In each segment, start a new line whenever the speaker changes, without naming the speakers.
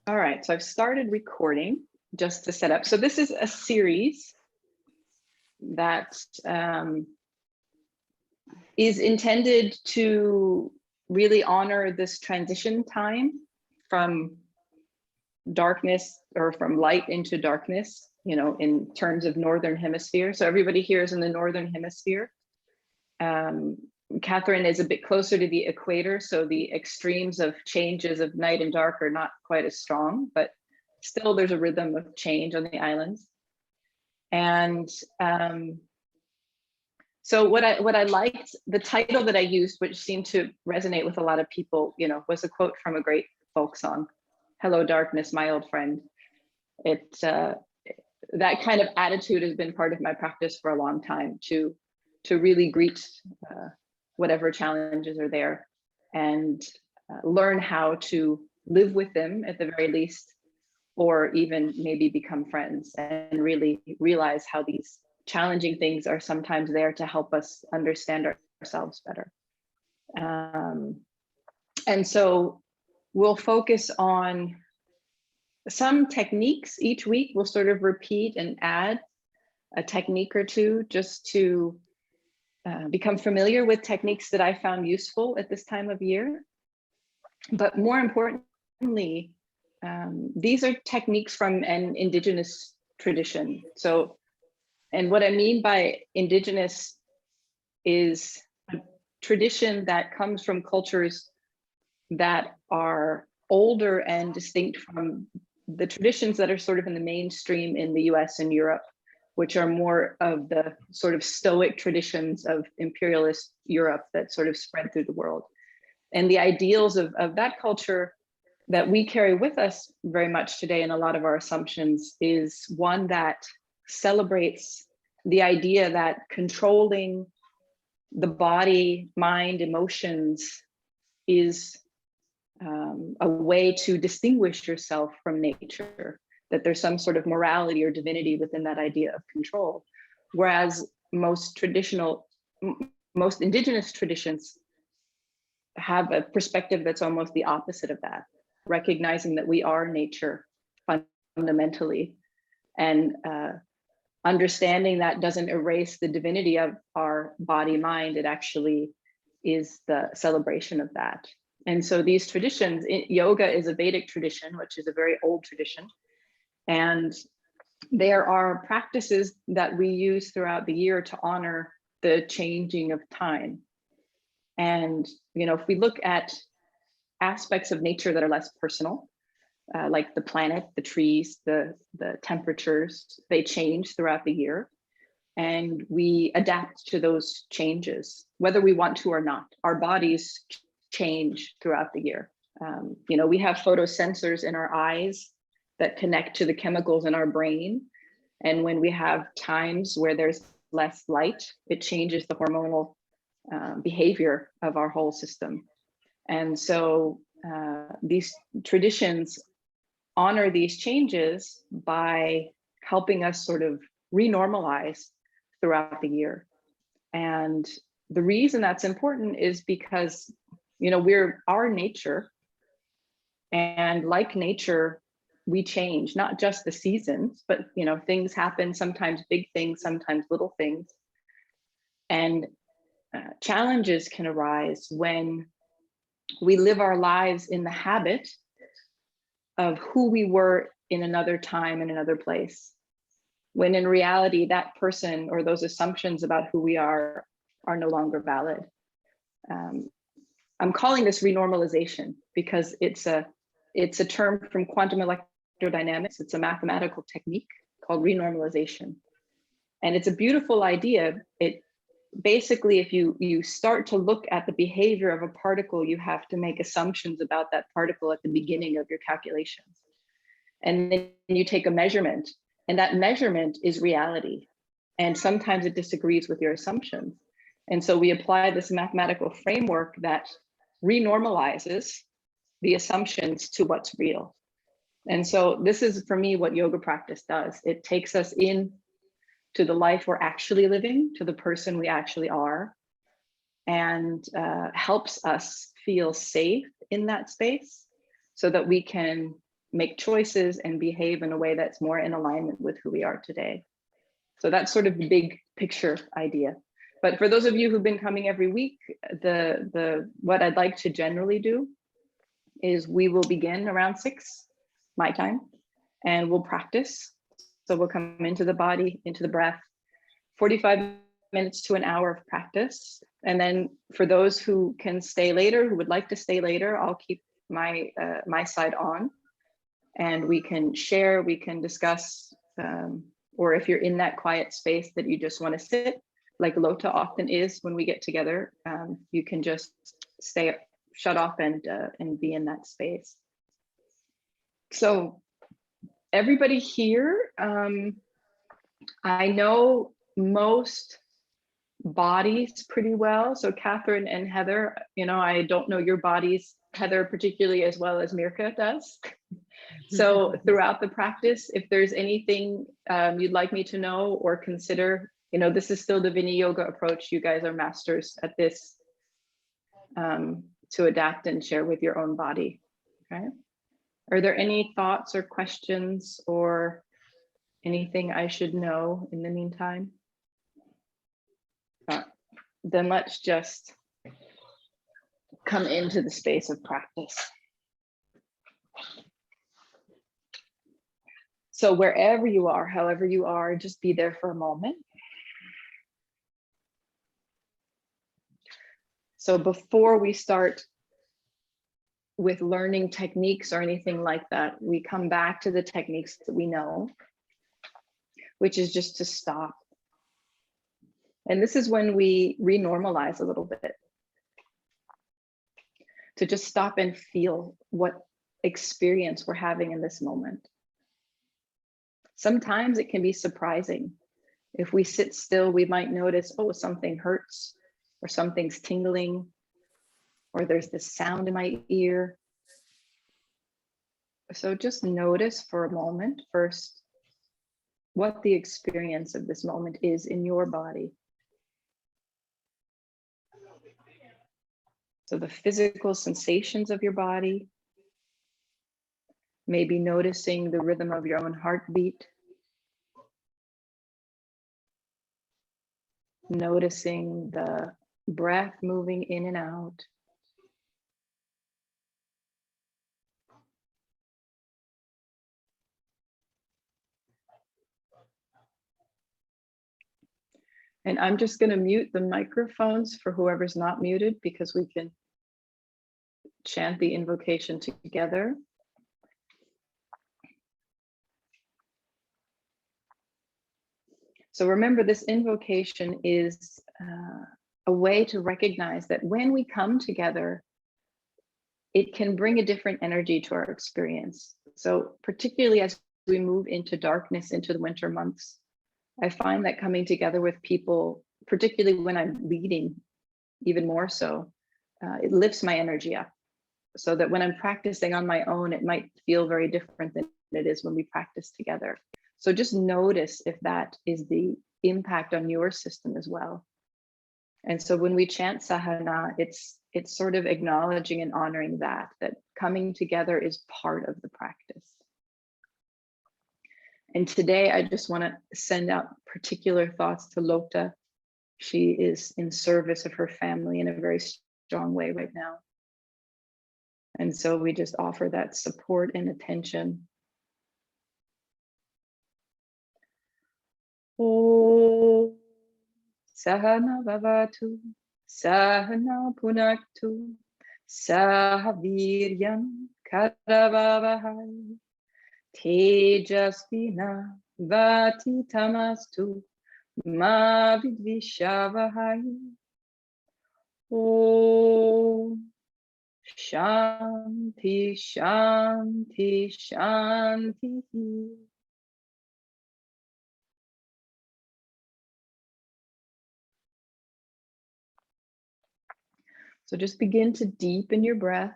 All right, so I've started recording just to set up. So this is a series that is intended to really honor this transition time from darkness or from light into darkness, you know, in terms of Northern Hemisphere. So everybody here is in the Northern Hemisphere. Catherine is a bit closer to the equator, so the extremes of changes of night and dark are not quite as strong, but still there's a rhythm of change on the islands. And so what I liked, the title that I used, which seemed to resonate with a lot of people, you know, was a quote from a great folk song, "Hello, darkness, my old friend." That kind of attitude has been part of my practice for a long time, to really greet whatever challenges are there and learn how to live with them at the very least, or even maybe become friends and really realize how these challenging things are sometimes there to help us understand ourselves better. And so we'll focus on some techniques each week. We'll sort of repeat and add a technique or two just to become familiar with techniques that I found useful at this time of year. But more importantly, these are techniques from an indigenous tradition. So, and what I mean by indigenous is a tradition that comes from cultures that are older and distinct from the traditions that are sort of in the mainstream in the US and Europe, which are more of the sort of stoic traditions of imperialist Europe that sort of spread through the world. And the ideals of that culture that we carry with us very much today in a lot of our assumptions is one that celebrates the idea that controlling the body, mind, emotions is a way to distinguish yourself from nature, that there's some sort of morality or divinity within that idea of control. Whereas most indigenous traditions have a perspective that's almost the opposite of that, recognizing that we are nature fundamentally, and understanding that doesn't erase the divinity of our body mind. It actually is the celebration of that. And so these traditions, yoga is a Vedic tradition, which is a very old tradition. And there are practices that we use throughout the year to honor the changing of time. And, you know, if we look at aspects of nature that are less personal, like the planet, the trees, the temperatures, they change throughout the year. And we adapt to those changes, whether we want to or not. Our bodies change throughout the year. You know, we have photosensors in our eyes that connect to the chemicals in our brain. And when we have times where there's less light, it changes the hormonal behavior of our whole system. And so these traditions honor these changes by helping us sort of renormalize throughout the year. And the reason that's important is because, you know, we're our nature, and like nature, we change, not just the seasons, but, you know, things happen, sometimes big things, sometimes little things. And challenges can arise when we live our lives in the habit of who we were in another time and another place, when in reality, that person or those assumptions about who we are no longer valid. I'm calling this renormalization because it's a term from quantum electrodynamics. It's a mathematical technique called renormalization. And it's a beautiful idea. It basically, if you start to look at the behavior of a particle, you have to make assumptions about that particle at the beginning of your calculations. And then you take a measurement, and that measurement is reality. And sometimes it disagrees with your assumptions. And so we apply this mathematical framework that renormalizes the assumptions to what's real. And so this is, for me, what yoga practice does. It takes us in to the life we're actually living, to the person we actually are, and helps us feel safe in that space so that we can make choices and behave in a way that's more in alignment with who we are today. So that's sort of the big picture idea. But for those of you who've been coming every week, what I'd like to generally do is we will begin around 6 my time, and we'll practice. So we'll come into the body, into the breath, 45 minutes to an hour of practice. And then for those who can stay later, who would like to stay later, I'll keep my side on, and we can share, we can discuss, or if you're in that quiet space that you just want to sit, like Lota often is when we get together, you can just stay, shut off and be in that space. So everybody here, I know most bodies pretty well. So Catherine and Heather, I don't know your bodies, Heather, particularly as well as Mirka does. So throughout the practice, if there's anything you'd like me to know or consider, this is still the Vini Yoga approach. You guys are masters at this, to adapt and share with your own body. Okay. Are there any thoughts or questions or anything I should know in the meantime? Then let's just come into the space of practice. So wherever you are, however you are, just be there for a moment. So before we start with learning techniques or anything like that, we come back to the techniques that we know, which is just to stop. And this is when we renormalize a little bit, to just stop and feel what experience we're having in this moment. Sometimes it can be surprising. If we sit still, we might notice, oh, something hurts, or something's tingling, or there's this sound in my ear. So just notice for a moment first what the experience of this moment is in your body. So the physical sensations of your body, maybe noticing the rhythm of your own heartbeat, noticing the breath moving in and out. And I'm just going to mute the microphones for whoever's not muted, because we can chant the invocation together. So remember, this invocation is a way to recognize that when we come together, it can bring a different energy to our experience. So particularly as we move into darkness, into the winter months, I find that coming together with people, particularly when I'm leading, even more so, it lifts my energy up. So that when I'm practicing on my own, it might feel very different than it is when we practice together. So just notice if that is the impact on your system as well. And so when we chant Sahana, it's sort of acknowledging and honoring that coming together is part of the practice. And today I just want to send out particular thoughts to Lota. She is in service of her family in a very strong way right now. And so we just offer that support and attention. Om Sahana Bhavatu, Sahana Punaktu, Sahaviryam Karavavahai, Tejasvina Vati Tamastu, Ma Vidvishavahai. Om Shanti, Shanti, Shanti. So just begin to deepen your breath.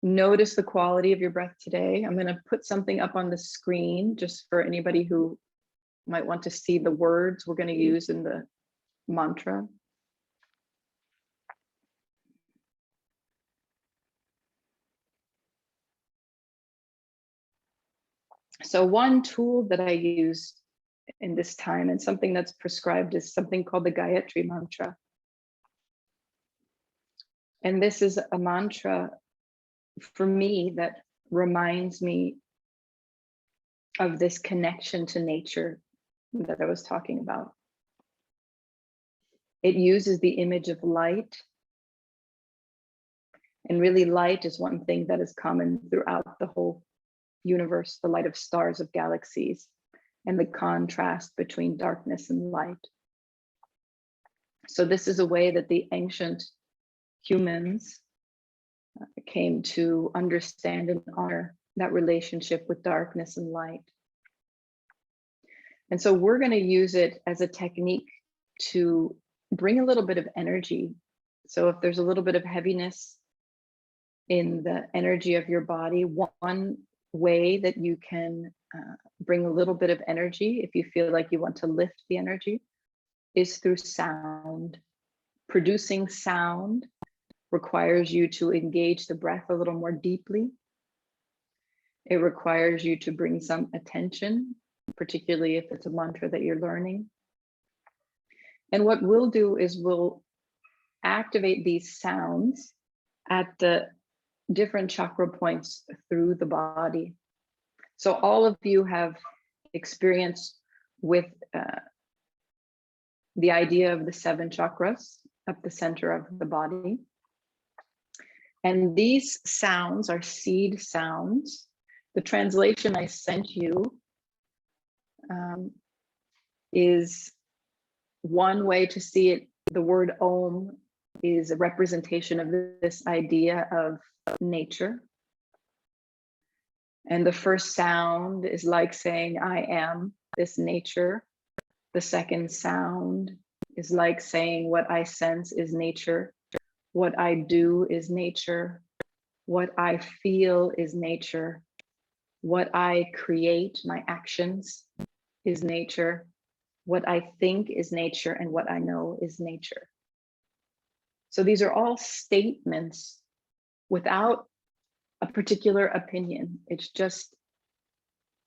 Notice the quality of your breath today. I'm going to put something up on the screen just for anybody who might want to see the words we're going to use in the mantra. So one tool that I use in this time, and something that's prescribed, is something called the Gayatri Mantra. And this is a mantra for me that reminds me of this connection to nature that I was talking about. It uses the image of light. And really, light is one thing that is common throughout the whole universe, the light of stars, of galaxies, and the contrast between darkness and light. So this is a way that the ancient humans came to understand and honor that relationship with darkness and light. And so we're going to use it as a technique to bring a little bit of energy. So if there's a little bit of heaviness in the energy of your body, one way that you can bring a little bit of energy, if you feel like you want to lift the energy, is through sound. Producing sound requires you to engage the breath a little more deeply. It requires you to bring some attention, particularly if it's a mantra that you're learning. And what we'll do is we'll activate these sounds at the different chakra points through the body. So all of you have experience with the idea of the 7 chakras up the center of the body. And these sounds are seed sounds. The translation I sent you is one way to see it. The word Om is a representation of this idea of nature. And the first sound is like saying, I am this nature. The second sound is like saying, what I sense is nature. What I do is nature. What I feel is nature. What I create, my actions, is nature. What I think is nature, and what I know is nature. So these are all statements without a particular opinion. It's just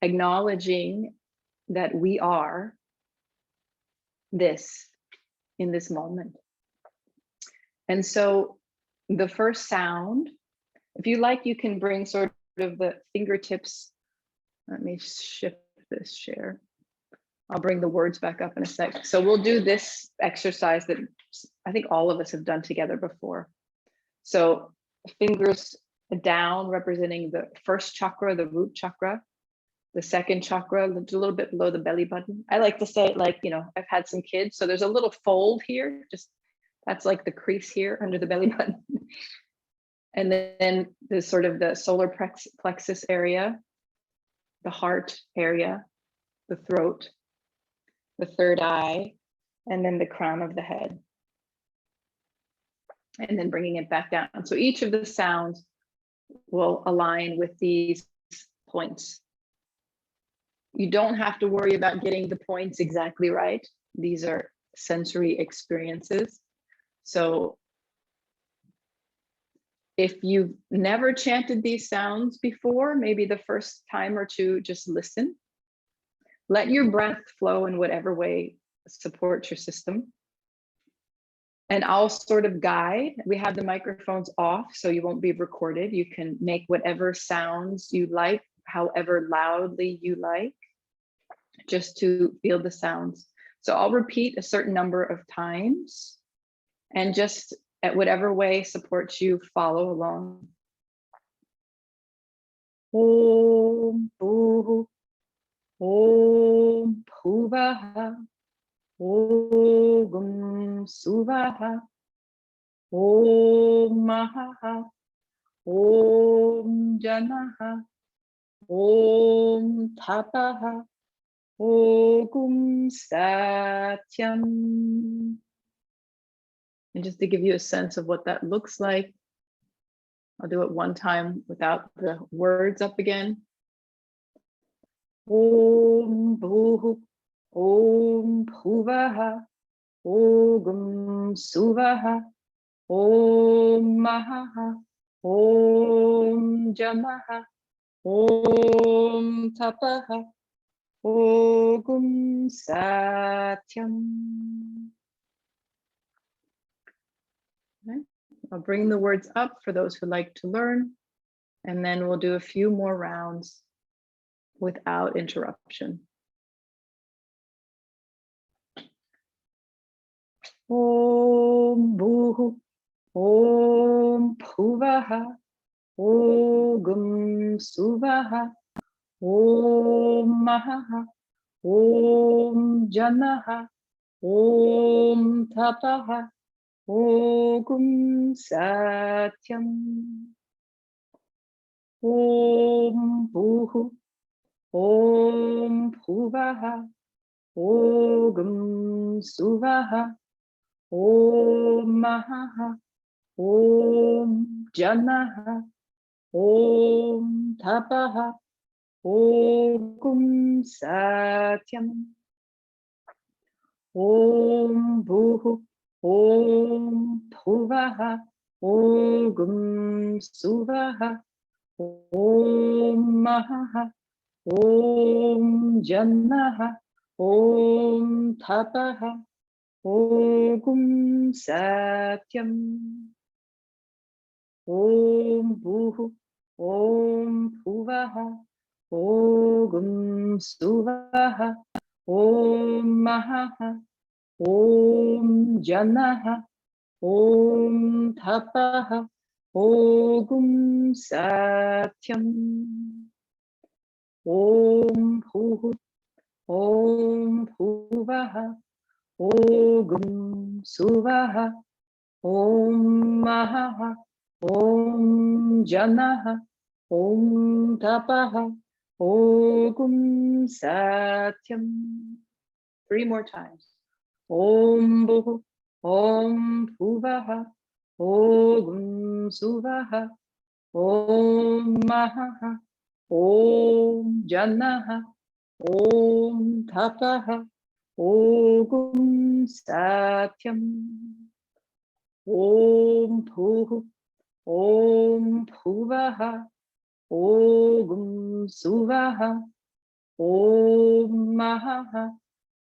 acknowledging that we are this in this moment. And so the first sound, if you like, you can bring sort of the fingertips. Let me shift this share. I'll bring the words back up in a sec. So we'll do this exercise that I think all of us have done together before. So fingers down, representing the first chakra, the root chakra. The second chakra, a little bit below the belly button. I like to say it like, I've had some kids, so there's a little fold here, just that's like the crease here under the belly button. And then there's sort of the solar plexus area, the heart area, the throat, the third eye, and then the crown of the head. And then bringing it back down. So each of the sounds will align with these points. You don't have to worry about getting the points exactly right. These are sensory experiences. So if you've never chanted these sounds before, maybe the first time or two, just listen. Let your breath flow in whatever way supports your system. And I'll sort of guide. We have the microphones off, so you won't be recorded. You can make whatever sounds you like, however loudly you like, just to feel the sounds. So I'll repeat a certain number of times, and just at whatever way supports you, follow along. Om Bhu, Om Bhuvaha, Om Suvaha, Om Mahaha, Om Janaha, Om Tapaha, Om Satyam. And just to give you a sense of what that looks like, I'll do it one time without the words up again. Om Bhu, Om Bhuvaha, Om Suvaha, Om Mahaha, Om Jamaha, Om tapaha. Ogum satyam. Okay. I'll bring the words up for those who like to learn, and then we'll do a few more rounds without interruption. Om Bhuhu, Om Bhuvaha, Ogum Suvaha, Om Mahaha, Om Janaha, Om Tapaha, Ogum Satyam. Om Bhuhu, Om Bhuvaha, Ogum Suvaha, Om Mahaha, Om Janaha, Om Tapaha, Ogum Satyam. Om Bhuhu, Om Bhuvaha, Ogum Suvaha, Om Mahaha, Om Janaha, Om Tapaha, Ogum Satyam. Om Bhuhu, Om Bhuvaha, Ogum Suvaha, Om Mahaha, Om Janaha, Om Tapaha, Ogum Satyam. Om Bhuhu, Om Bhuvaha, Ogum Suvaha, Om Mahaha, Om Janaha, Om Tapaha, Ogum Satyam. 3 more times. Om Bhuhu, Om Bhuvaha, Ogum Suvaha, Om Mahaha, Om Janaha, Om Tapaha, Ogum Satyam. Om Bhuhu, Om Bhuvaha, Ogum Suvaha, Om Mahaha,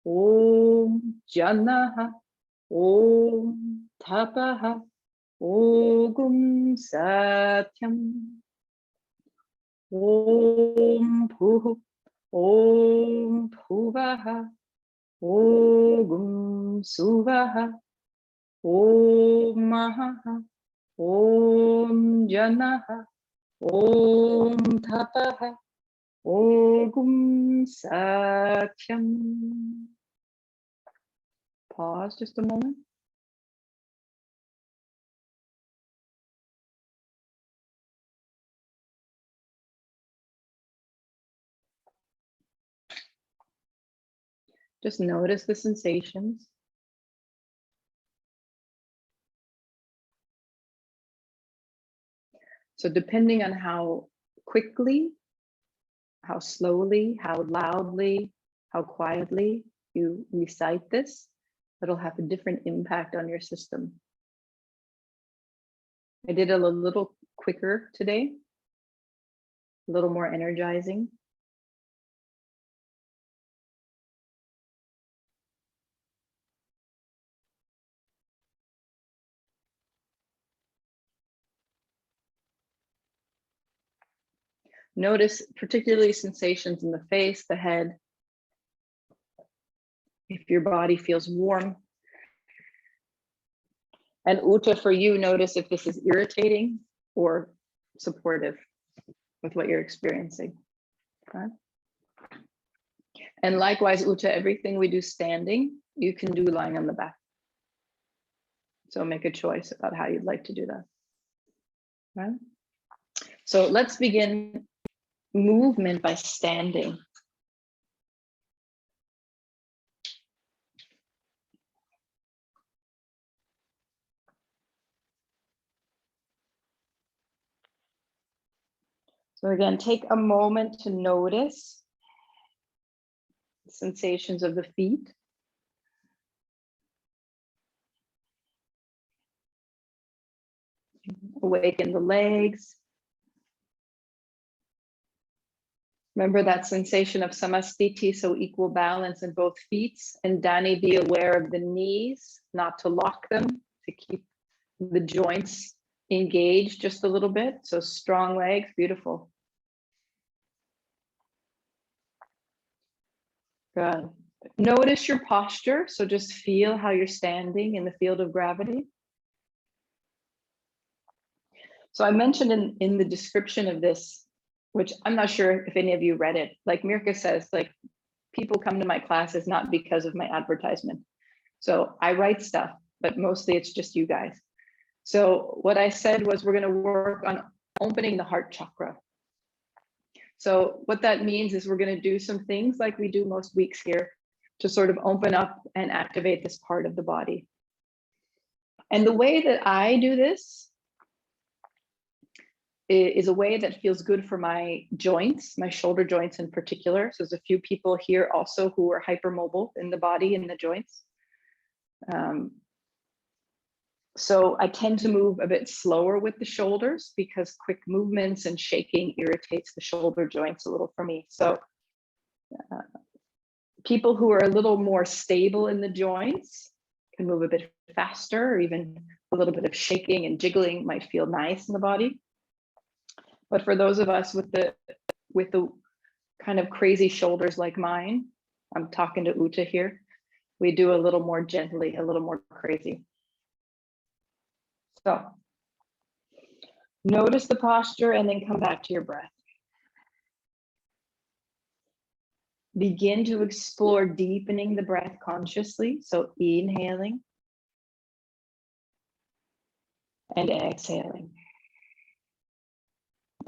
Om Janaha, Om Tapaha, Ogum Satyam. Om Bhuhu, Om Bhuvaha, Ogum Suvaha, Om Mahaha, Om Janaha, Om Tapaha, Ogum Satyam. Pause just a moment. Just notice the sensations. So depending on how quickly, how slowly, how loudly, how quietly you recite this, it'll have a different impact on your system. I did it a little quicker today, a little more energizing. Notice particularly sensations in the face, the head. If your body feels warm. And Uta, for you, notice if this is irritating or supportive with what you're experiencing. Okay? And likewise, Uta, everything we do standing, you can do lying on the back. So make a choice about how you'd like to do that. Okay? So let's begin movement by standing. So again, take a moment to notice the sensations of the feet. Awaken the legs. Remember that sensation of samastiti, so equal balance in both feet. And Dani, be aware of the knees, not to lock them, to keep the joints engaged just a little bit. So strong legs, beautiful. Good. Notice your posture. So just feel how you're standing in the field of gravity. So I mentioned in the description of this, which I'm not sure if any of you read it, like Mirka says, like people come to my classes not because of my advertisement. So I write stuff, but mostly it's just you guys. So what I said was we're going to work on opening the heart chakra. So what that means is we're going to do some things like we do most weeks here to sort of open up and activate this part of the body. And the way that I do this is a way that feels good for my joints, my shoulder joints in particular. So there's a few people here also who are hypermobile in the body and the joints. So I tend to move a bit slower with the shoulders because quick movements and shaking irritates the shoulder joints a little for me. So people who are a little more stable in the joints can move a bit faster, or even a little bit of shaking and jiggling might feel nice in the body. But for those of us with the kind of crazy shoulders like mine, I'm talking to Uta here, we do a little more gently, a little more crazy. So notice the posture and then come back to your breath. Begin to explore deepening the breath consciously. So inhaling and exhaling.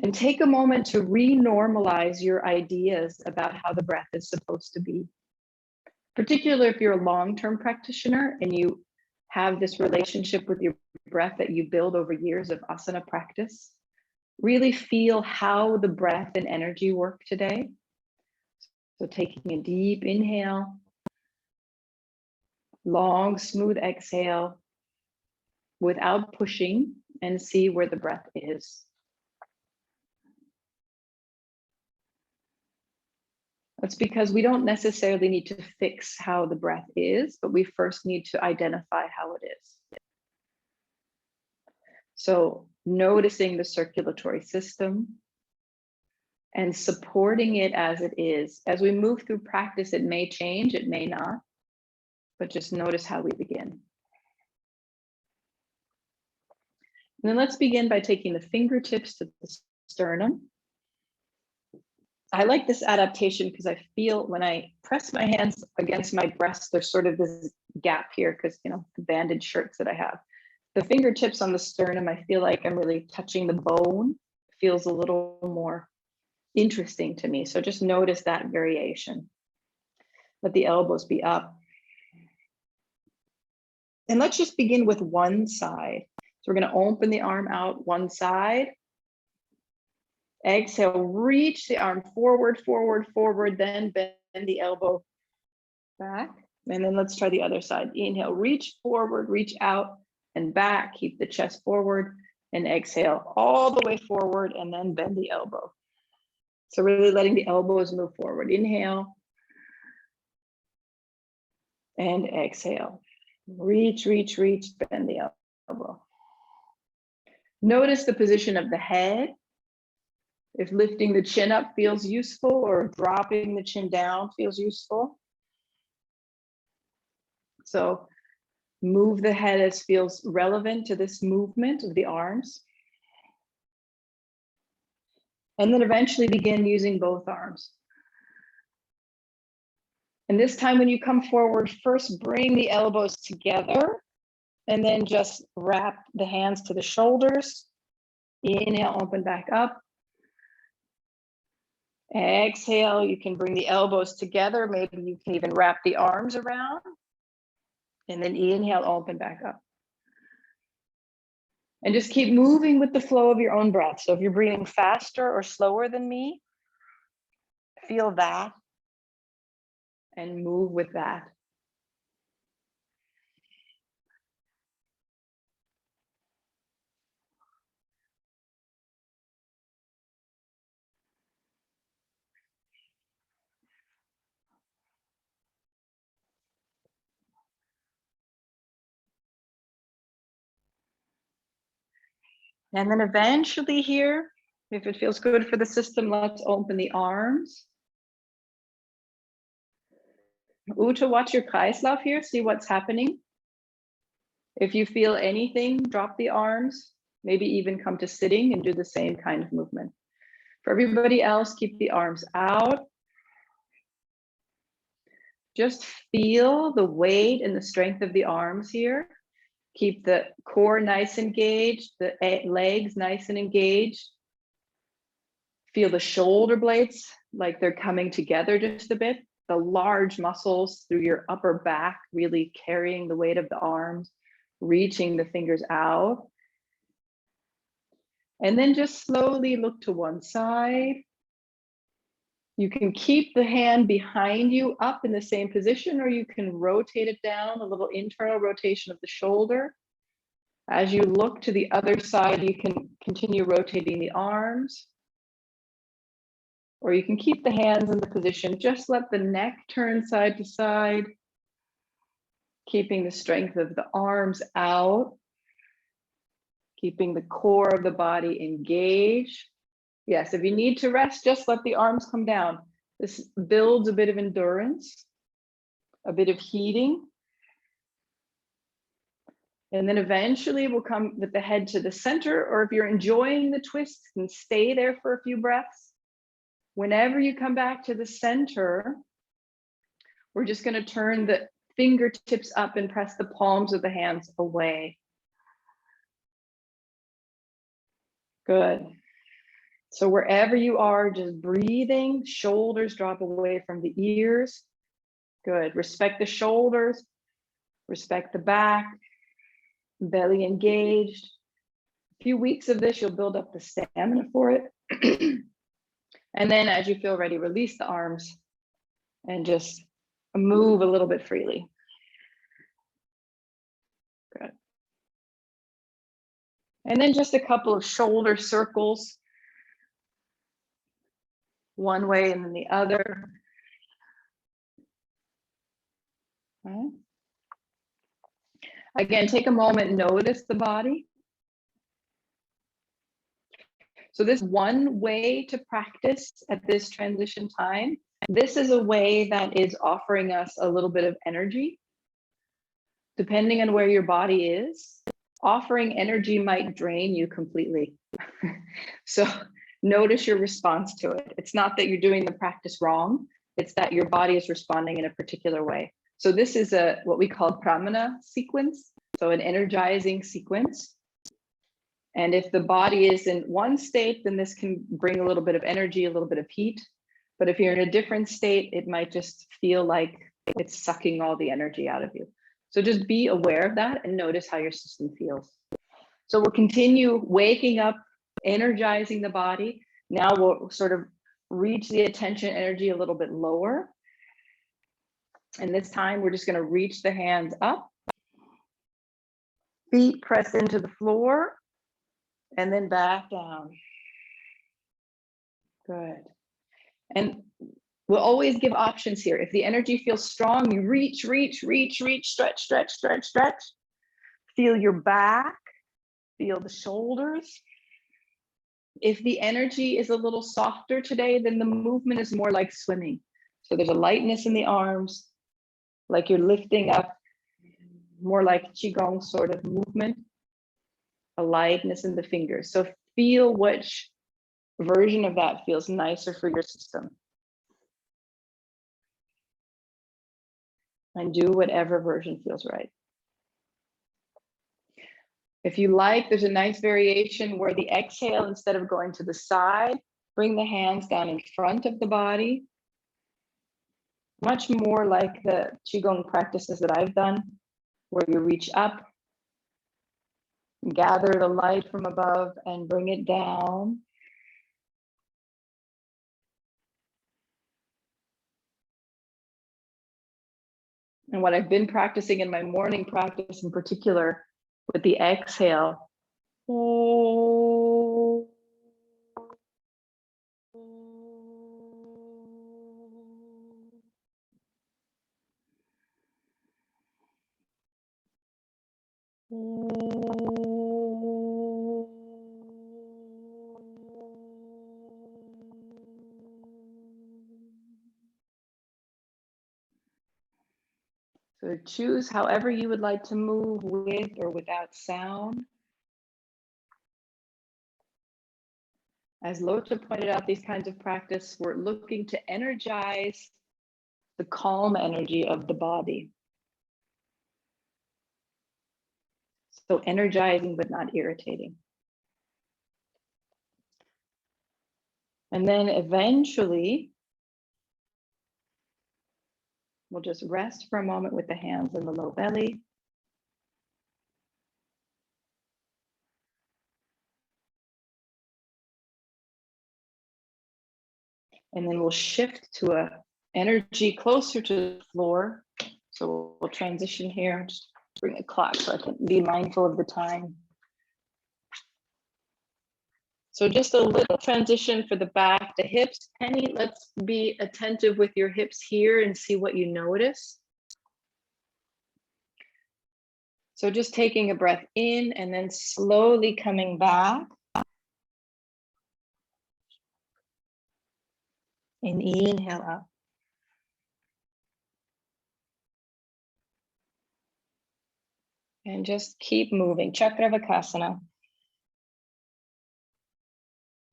And take a moment to re-normalize your ideas about how the breath is supposed to be. Particularly if you're a long-term practitioner and you have this relationship with your breath that you build over years of asana practice, really feel how the breath and energy work today. So taking a deep inhale, long, smooth exhale without pushing, and see where the breath is. That's because we don't necessarily need to fix how the breath is, but we first need to identify how it is. So noticing the circulatory system and supporting it as it is. As we move through practice, it may change, it may not, but just notice how we begin. And then let's begin by taking the fingertips to the sternum. I like this adaptation because I feel when I press my hands against my breast, there's sort of this gap here because, you know, the banded shirts that I have. The fingertips on the sternum, I feel like I'm really touching the bone. It feels a little more interesting to me. So just notice that variation. Let the elbows be up. And let's just begin with one side. So we're going to open the arm out one side. Exhale, reach the arm forward, forward, forward, then bend the elbow back. And then let's try the other side. Inhale, reach forward, reach out and back. Keep the chest forward and exhale all the way forward and then bend the elbow. So really letting the elbows move forward. Inhale and exhale. Reach, reach, reach, bend the elbow. Notice the position of the head. If lifting the chin up feels useful or dropping the chin down feels useful. So move the head as feels relevant to this movement of the arms. And then eventually begin using both arms. And this time when you come forward, first bring the elbows together and then just wrap the hands to the shoulders. Inhale, open back up. Exhale, you can bring the elbows together. Maybe you can even wrap the arms around. And then inhale, open back up. And just keep moving with the flow of your own breath. So if you're breathing faster or slower than me, feel that and move with that. And then eventually here, if it feels good for the system, let's open the arms. Ute, watch your Kreislauf here, see what's happening. If you feel anything, drop the arms, maybe even come to sitting and do the same kind of movement. For everybody else, keep the arms out. Just feel the weight and the strength of the arms here. Keep the core nice and engaged, the legs nice and engaged. Feel the shoulder blades like they're coming together just a bit. The large muscles through your upper back really carrying the weight of the arms, reaching the fingers out. And then just slowly look to one side. You can keep the hand behind you up in the same position, or you can rotate it down, a little internal rotation of the shoulder. As you look to the other side, you can continue rotating the arms, or you can keep the hands in the position. Just let the neck turn side to side, keeping the strength of the arms out, keeping the core of the body engaged. Yes, if you need to rest, just let the arms come down. This builds a bit of endurance, a bit of heating. And then eventually we'll come with the head to the center, or if you're enjoying the twist, and stay there for a few breaths. Whenever you come back to the center, we're just going to turn the fingertips up and press the palms of the hands away. Good. So wherever you are, just breathing, shoulders drop away from the ears. Good. Respect the shoulders, respect the back, belly engaged. A few weeks of this, you'll build up the stamina for it. And then as you feel ready, release the arms and just move a little bit freely. Good. And then just a couple of shoulder circles, one way and then the other. Okay. Again, take a moment, notice the body. So this one way to practice at this transition time. This is a way that is offering us a little bit of energy. Depending on where your body is, offering energy might drain you completely. So notice your response to it. It's not that you're doing the practice wrong, it's that your body is responding in a particular way. So this is what we call Brahmana sequence, so an energizing sequence. And if the body is in one state, then this can bring a little bit of energy, a little bit of heat. But if you're in a different state, it might just feel like it's sucking all the energy out of you. So just be aware of that and notice how your system feels. So we'll continue waking up, energizing the body. Now we'll sort of reach the attention energy a little bit lower. And this time we're just going to reach the hands up. Feet press into the floor and then back down. Good. And we'll always give options here. If the energy feels strong, you reach, reach, reach, reach, stretch, stretch, stretch, stretch. Feel your back, feel the shoulders. If the energy is a little softer today, then the movement is more like swimming. So there's a lightness in the arms, like you're lifting up, more like Qigong sort of movement, a lightness in the fingers. So feel which version of that feels nicer for your system. And do whatever version feels right. If you like, there's a nice variation where the exhale, instead of going to the side, bring the hands down in front of the body. Much more like the Qigong practices that I've done, where you reach up, gather the light from above and bring it down. And what I've been practicing in my morning practice in particular with the exhale. So choose however you would like to move, with or without sound. As Lotta pointed out, these kinds of practice, we're looking to energize the calm energy of the body. So energizing, but not irritating. And then eventually, we'll just rest for a moment with the hands in the low belly. And then we'll shift to a energy closer to the floor. So we'll transition here. Just bring a clock so I can be mindful of the time. So just a little transition for the back, the hips. Penny, let's be attentive with your hips here and see what you notice. So just taking a breath in and then slowly coming back. And inhale up. And just keep moving. Chakravakasana.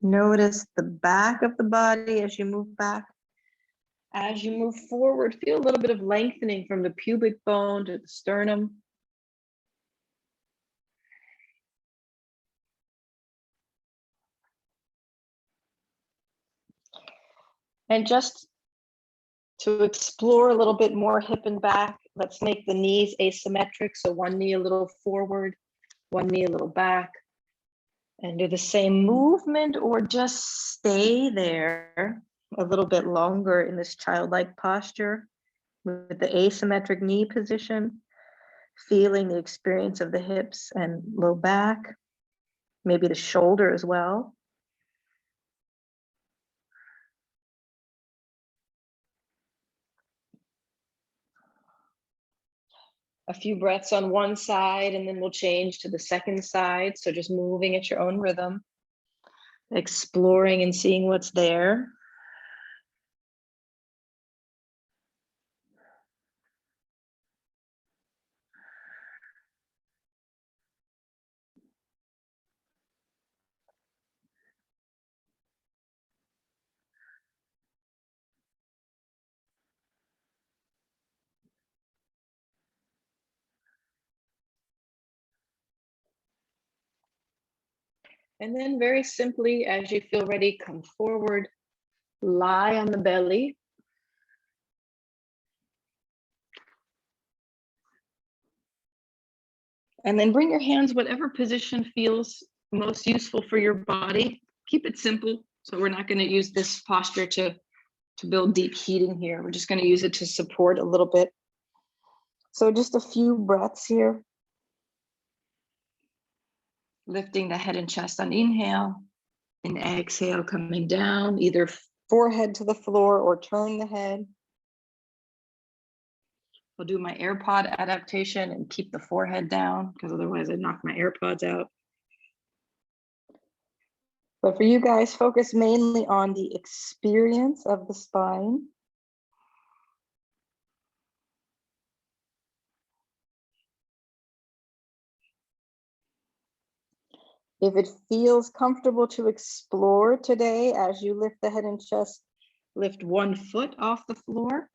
Notice the back of the body as you move back. As you move forward, feel a little bit of lengthening from the pubic bone to the sternum. And just to explore a little bit more hip and back, let's make the knees asymmetric. So one knee a little forward, one knee a little back. And do the same movement or just stay there a little bit longer in this childlike posture with the asymmetric knee position, feeling the experience of the hips and low back, maybe the shoulder as well. A few breaths on one side, and then we'll change to the second side. So just moving at your own rhythm, exploring and seeing what's there. And then very simply, as you feel ready, come forward, lie on the belly. And then bring your hands, whatever position feels most useful for your body. Keep it simple. So we're not going to use this posture to build deep heating here. We're just going to use it to support a little bit. So just a few breaths here. Lifting the head and chest on inhale, and exhale, coming down, either forehead to the floor or turn the head. I'll do my AirPod adaptation and keep the forehead down because otherwise I'd knock my AirPods out. But for you guys, focus mainly on the experience of the spine. If it feels comfortable to explore today, as you lift the head and chest, lift one foot off the floor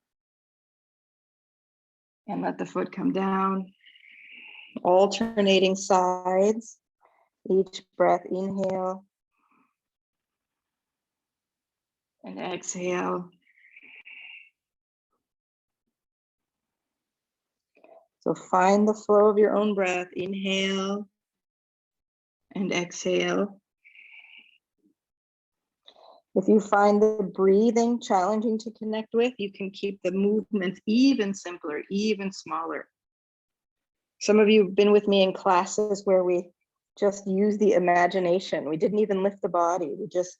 and let the foot come down, alternating sides. Each breath, inhale and exhale. So find the flow of your own breath. Inhale and exhale. If you find the breathing challenging to connect with, you can keep the movements even simpler, even smaller. Some of you have been with me in classes where we just use the imagination. We didn't even lift the body. We just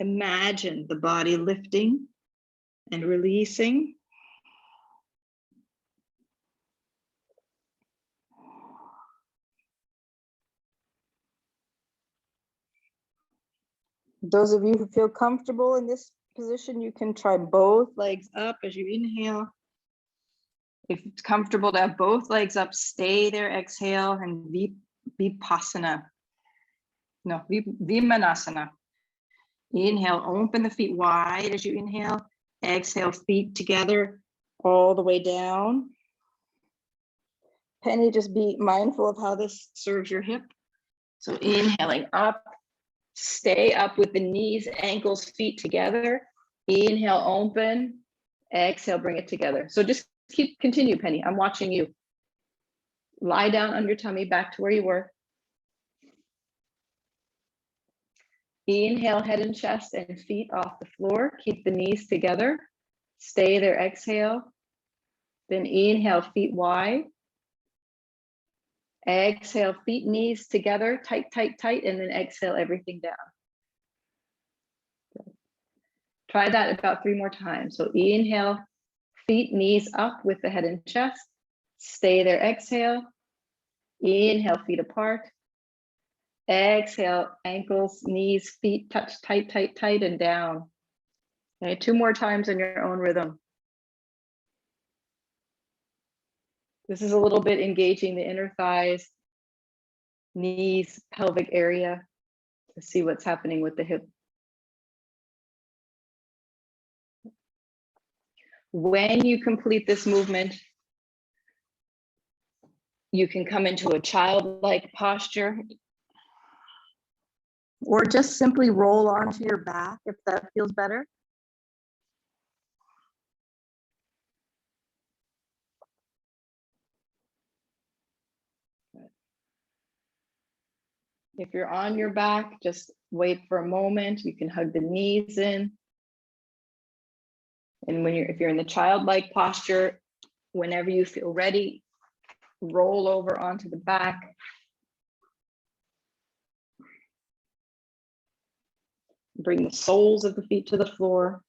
imagined the body lifting and releasing. Those of you who feel comfortable in this position, you can try both legs up as you inhale If it's comfortable to have both legs up, stay there, exhale, and Vipassana. No, Vimanasana. Inhale, open the feet wide as you inhale. Exhale, feet together all the way down. Penny, just be mindful of how this serves your hip. So inhaling up, stay up with the knees, ankles, feet together. Inhale, open. Exhale, bring it together. So just continue, Penny. I'm watching you. Lie down on your tummy, back to where you were. Inhale, head and chest and feet off the floor. Keep the knees together. Stay there, exhale. Then inhale, feet wide. Exhale, feet, knees together, tight, tight, tight, and then exhale everything down. Good. Try that about 3 more times. So inhale, feet, knees up with the head and chest. Stay there, exhale. Inhale, feet apart. Exhale, ankles, knees, feet touch tight, tight, tight, and down. Okay, 2 more times in your own rhythm. This is a little bit engaging the inner thighs, knees, pelvic area to see what's happening with the hip. When you complete this movement, you can come into a childlike posture or just simply roll onto your back if that feels better. If you're on your back, just wait for a moment. You can hug the knees in. And if you're in the childlike posture, whenever you feel ready, roll over onto the back. Bring the soles of the feet to the floor.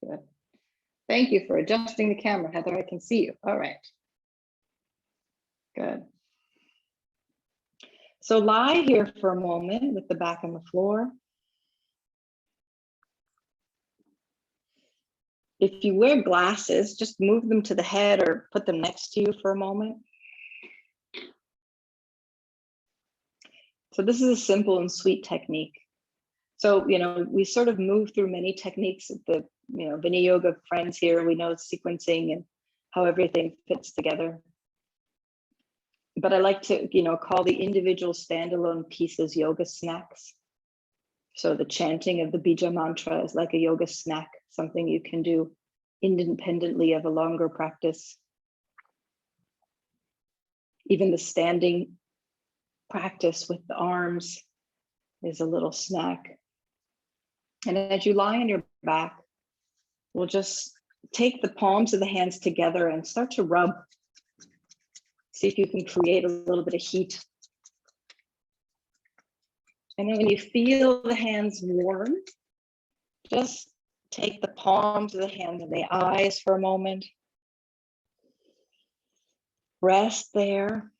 Good. Thank you for adjusting the camera, Heather. I can see you. All right. Good. So lie here for a moment with the back on the floor. If you wear glasses, just move them to the head or put them next to you for a moment. So this is a simple and sweet technique. So, we sort of move through many techniques of the, Vinny Yoga friends here. We know sequencing and how everything fits together. But I like to, call the individual standalone pieces yoga snacks. So the chanting of the Bija mantra is like a yoga snack, something you can do independently of a longer practice. Even the standing practice with the arms is a little snack. And as you lie on your back, we'll just take the palms of the hands together and start to rub. See if you can create a little bit of heat. And then when you feel the hands warm, just take the palms of the hands and the eyes for a moment. Rest there.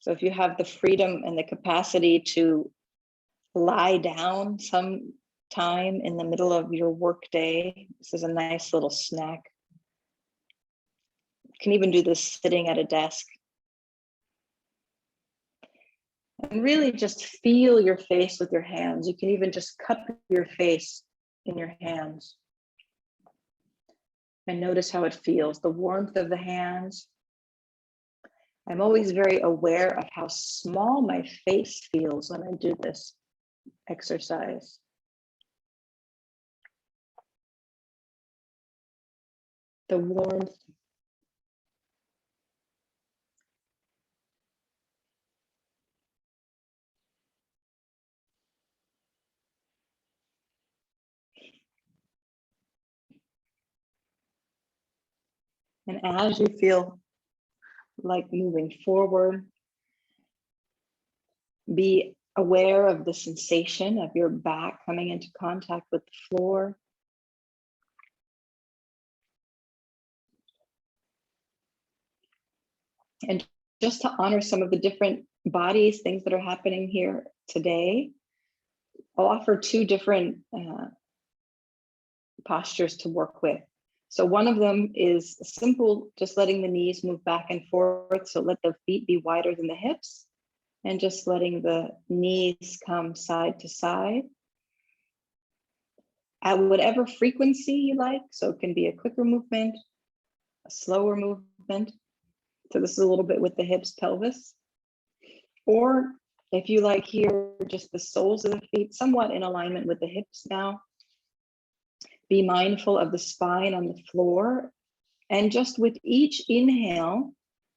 So if you have the freedom and the capacity to lie down some time in the middle of your work day, this is a nice little snack. You can even do this sitting at a desk. And really just feel your face with your hands. You can even just cup your face in your hands. And notice how it feels, the warmth of the hands. I'm always very aware of how small my face feels when I do this exercise. The warmth. And as you feel like moving forward, be aware of the sensation of your back coming into contact with the floor. And just to honor some of the different bodies, things that are happening here today, I'll offer two different postures to work with. So one of them is simple, just letting the knees move back and forth. So let the feet be wider than the hips and just letting the knees come side to side at whatever frequency you like. So it can be a quicker movement, a slower movement. So this is a little bit with the hips, pelvis. Or if you like here, just the soles of the feet, somewhat in alignment with the hips now. Be mindful of the spine on the floor. And just with each inhale,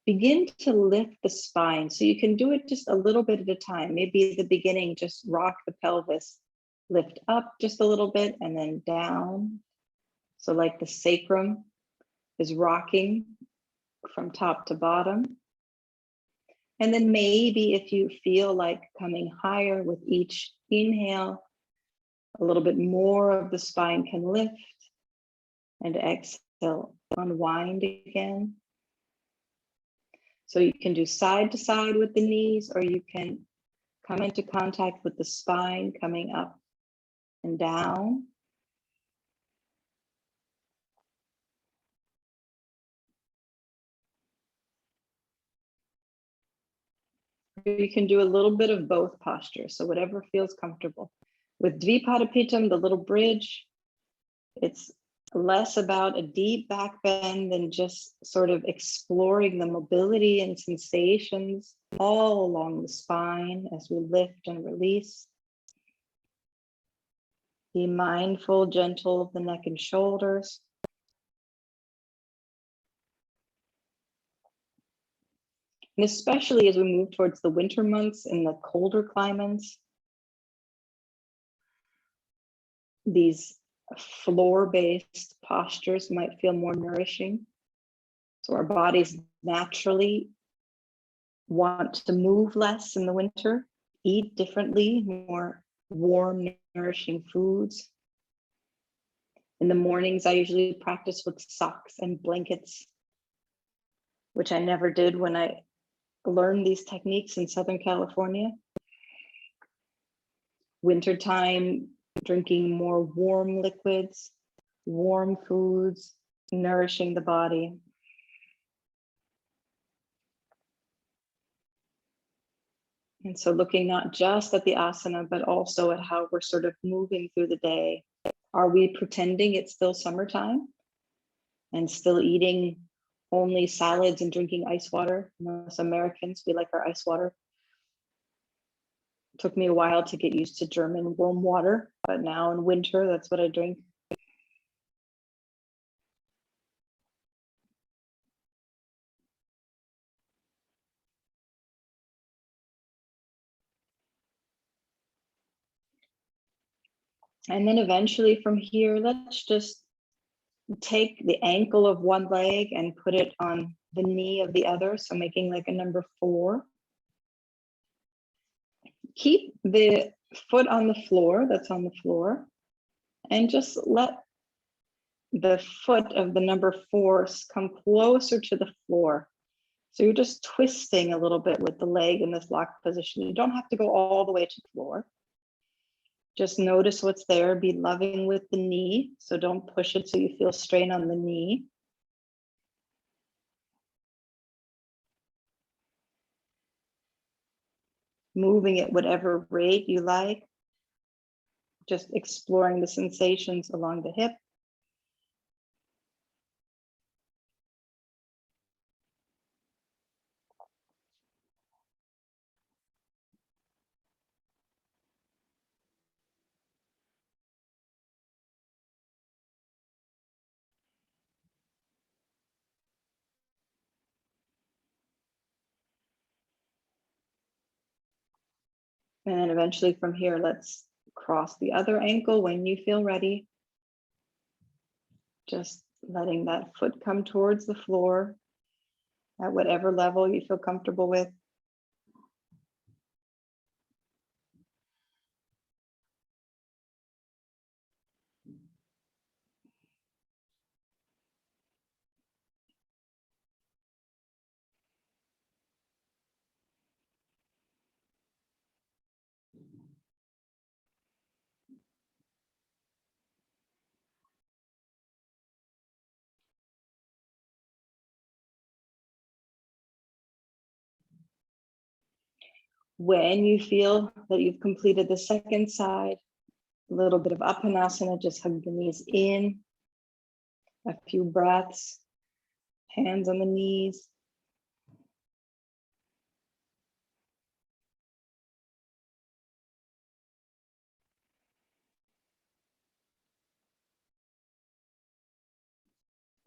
begin to lift the spine. So you can do it just a little bit at a time. Maybe at the beginning, just rock the pelvis, lift up just a little bit and then down. So like the sacrum is rocking from top to bottom. And then maybe if you feel like coming higher with each inhale, a little bit more of the spine can lift, and exhale, unwind again. So you can do side to side with the knees, or you can come into contact with the spine coming up and down. You can do a little bit of both postures, so whatever feels comfortable. With Dvipadapitam, the little bridge, it's less about a deep back bend than just sort of exploring the mobility and sensations all along the spine as we lift and release. Be mindful, gentle of the neck and shoulders. And especially as we move towards the winter months in the colder climates, these floor-based postures might feel more nourishing. So our bodies naturally want to move less in the winter, eat differently, more warm, nourishing foods. In the mornings, I usually practice with socks and blankets, which I never did when I learned these techniques in Southern California. Wintertime, drinking more warm liquids, warm foods, nourishing the body. And so looking not just at the asana, but also at how we're sort of moving through the day. Are we pretending it's still summertime and still eating only salads and drinking ice water? Us Americans, we like our ice water. It took me a while to get used to German warm water, but now in winter, that's what I drink. And then eventually from here, let's just take the ankle of one leg and put it on the knee of the other. So making like a number 4. Keep the foot on the floor, that's on the floor, and just let the foot of the number 4 come closer to the floor. So you're just twisting a little bit with the leg in this locked position. You don't have to go all the way to the floor. Just notice what's there. Be loving with the knee. So don't push it so you feel strain on the knee. Moving at whatever rate you like. Just exploring the sensations along the hip. And eventually from here, let's cross the other ankle when you feel ready. Just letting that foot come towards the floor at whatever level you feel comfortable with. When you feel that you've completed the second side, a little bit of Apanasana, just hug the knees in, a few breaths, hands on the knees.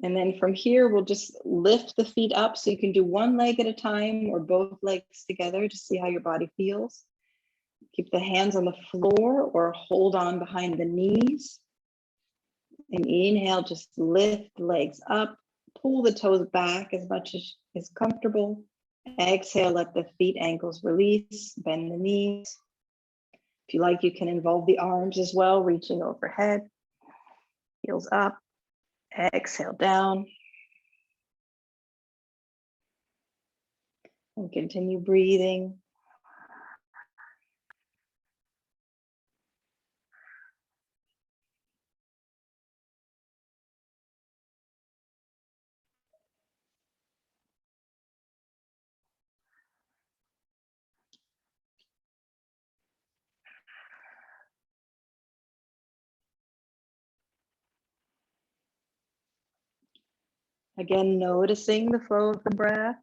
And then from here, we'll just lift the feet up. So you can do one leg at a time or both legs together to see how your body feels. Keep the hands on the floor or hold on behind the knees. And inhale, just lift the legs up, pull the toes back as much as is comfortable. Exhale, let the feet, ankles release, bend the knees. If you like, you can involve the arms as well, reaching overhead, heels up, exhale down. And continue breathing. Again, noticing the flow of the breath.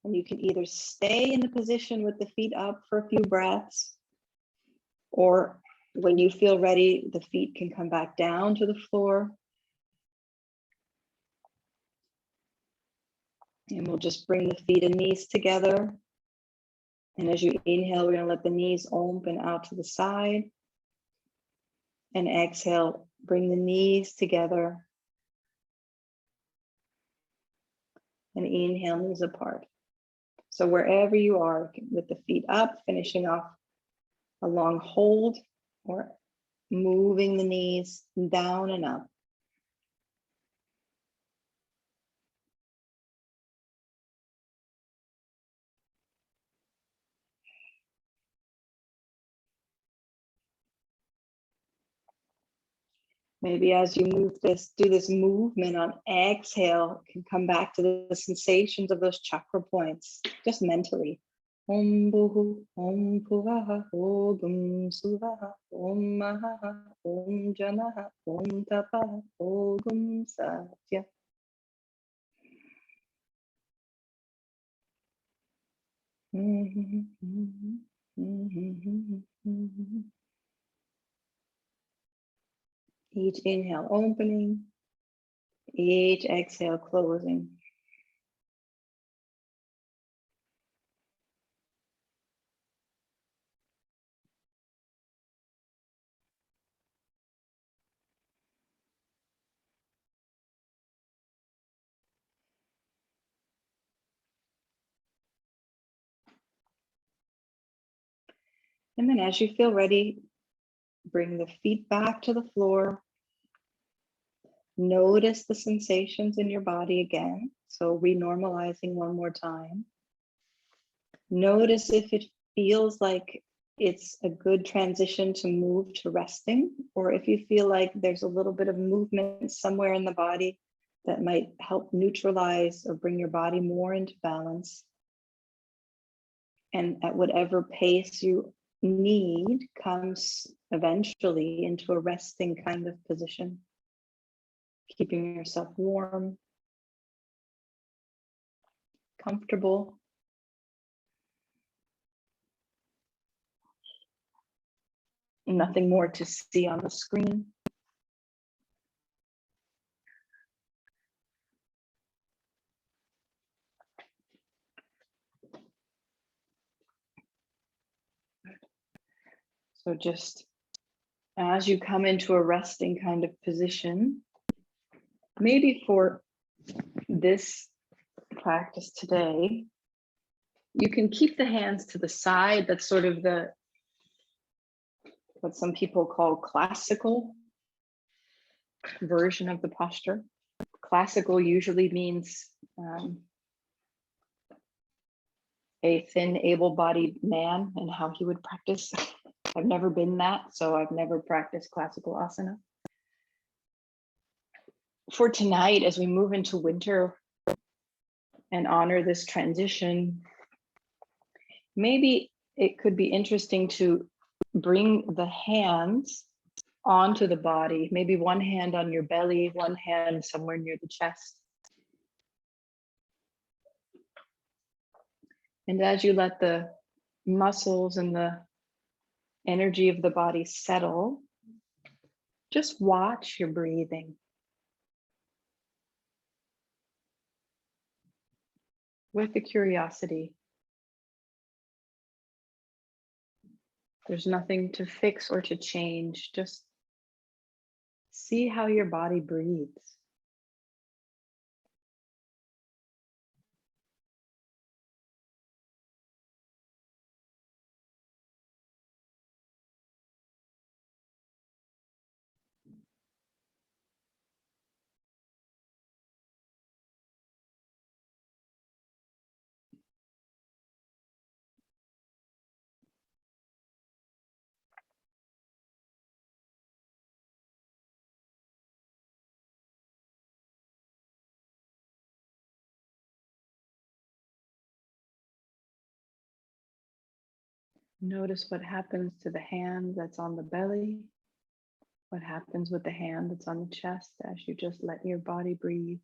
And you can either stay in the position with the feet up for a few breaths, or when you feel ready, the feet can come back down to the floor. And we'll just bring the feet and knees together. And as you inhale, we're going to let the knees open out to the side. And exhale, bring the knees together. And inhale, knees apart. So wherever you are, with the feet up, finishing off a long hold, or moving the knees down and up. Maybe as you do this movement on exhale, can come back to the sensations of those chakra points, just mentally. Om Bhuhu, Om Bhuvaha, Om Suvaha, Om Mahaha, Om Janaha, Om Tapaha, Om Satya. Each inhale opening, each exhale closing. And then as you feel ready, bring the feet back to the floor. Notice the sensations in your body again. So renormalizing one more time. Notice if it feels like it's a good transition to move to resting, or if you feel like there's a little bit of movement somewhere in the body that might help neutralize or bring your body more into balance. And at whatever pace you need, comes eventually into a resting kind of position. Keeping yourself warm, comfortable. Nothing more to see on the screen. So just as you come into a resting kind of position, maybe for this practice today, you can keep the hands to the side. That's sort of what some people call classical version of the posture. Classical usually means a thin, able-bodied man and how he would practice. I've never been that, so I've never practiced classical asana. For tonight, as we move into winter and honor this transition, maybe it could be interesting to bring the hands onto the body, maybe one hand on your belly, one hand somewhere near the chest. And as you let the muscles and the energy of the body settle, just watch your breathing. With the curiosity. There's nothing to fix or to change. Just see how your body breathes. Notice what happens to the hand that's on the belly. What happens with the hand that's on the chest as you just let your body breathe.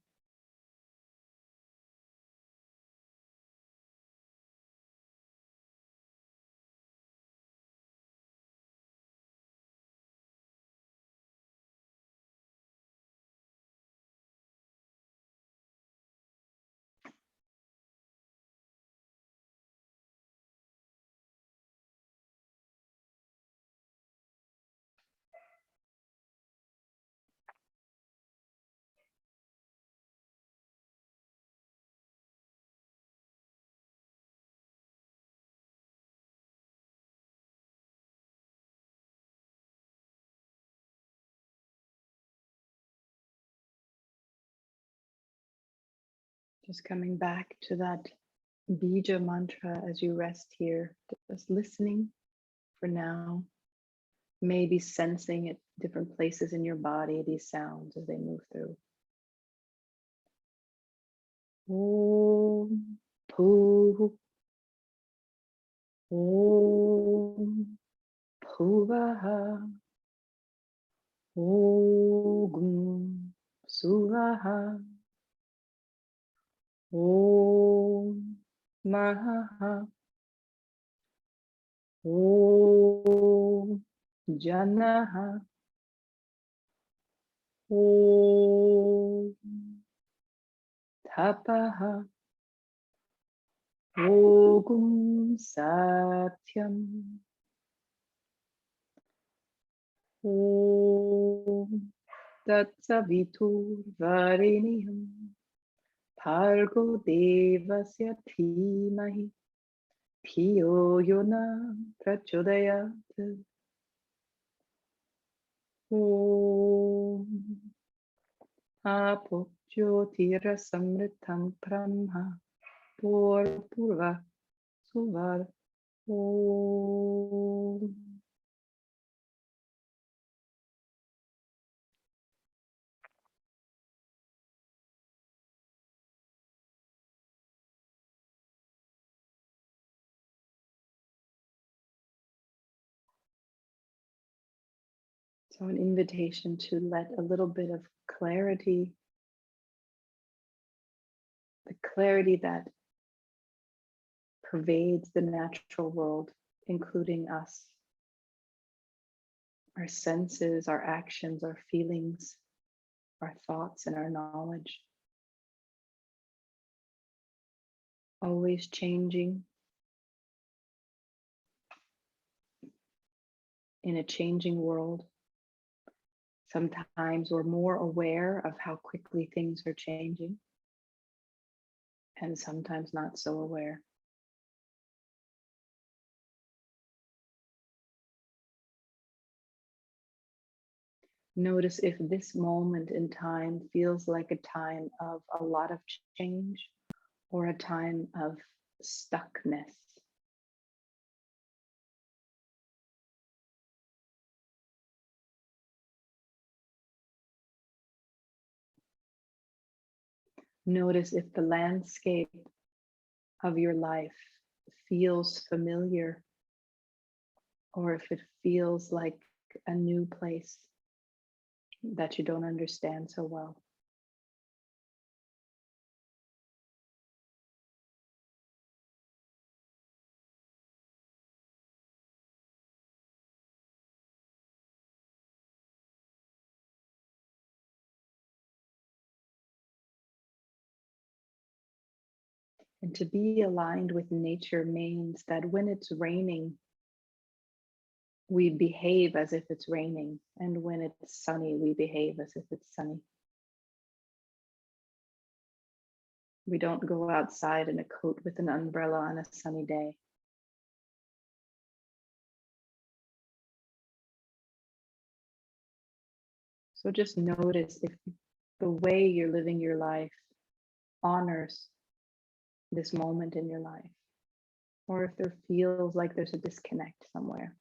Just coming back to that bija mantra as you rest here, just listening for now, maybe sensing at different places in your body, these sounds as they move through. Om Pu Om Puvaha Om Suvaha Om Maha Om Janaha Om Tapaha Om Satyam Om Tatsavitur Vareniyam Bhargo Devasya Dhimahi Dhiyo Yona Prachodayat. Om Apo Jyotira Samritam Brahma Purva Suvar Om. So an invitation to let a little bit of clarity, the clarity that pervades the natural world, including us, our senses, our actions, our feelings, our thoughts, and our knowledge. Always changing in a changing world. Sometimes we're more aware of how quickly things are changing, and sometimes not so aware. Notice if this moment in time feels like a time of a lot of change or a time of stuckness. Notice if the landscape of your life feels familiar or if it feels like a new place that you don't understand so well. And to be aligned with nature means that when it's raining, we behave as if it's raining. And when it's sunny, we behave as if it's sunny. We don't go outside in a coat with an umbrella on a sunny day. So just notice if the way you're living your life honors this moment in your life, or if there feels like there's a disconnect somewhere.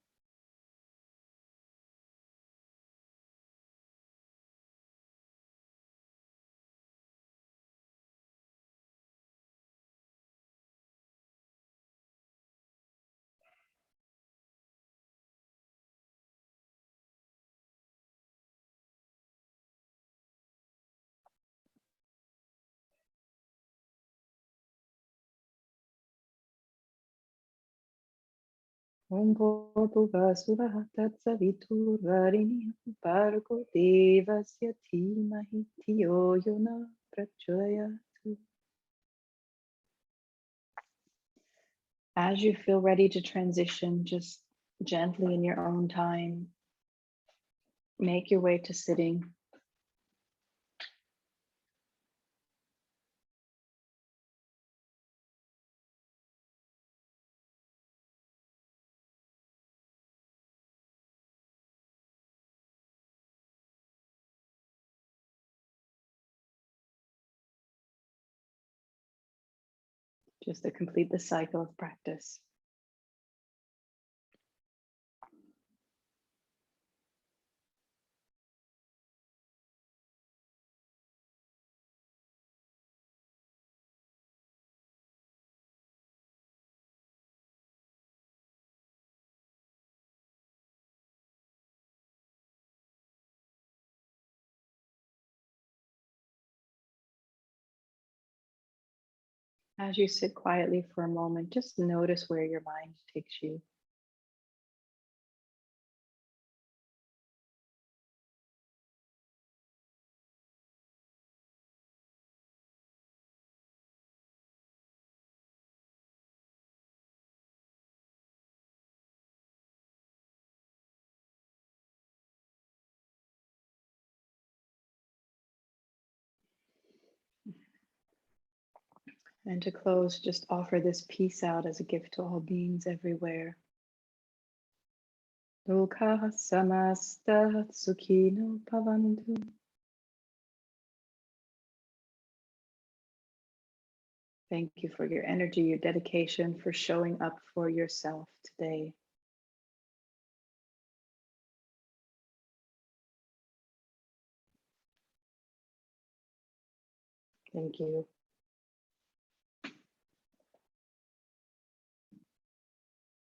Om Bhurva Suvah Tatsaviturvarenyam Bhargo Devasya Dhimahi Dhiyo Yona Prachodayatu. As you feel ready to transition, just gently in your own time, make your way to sitting. Just to complete the cycle of practice. As you sit quietly for a moment, just notice where your mind takes you. And to close, just offer this peace out as a gift to all beings everywhere. Loka samasta sukhino bhavantu. Thank you for your energy, your dedication, for showing up for yourself today. Thank you.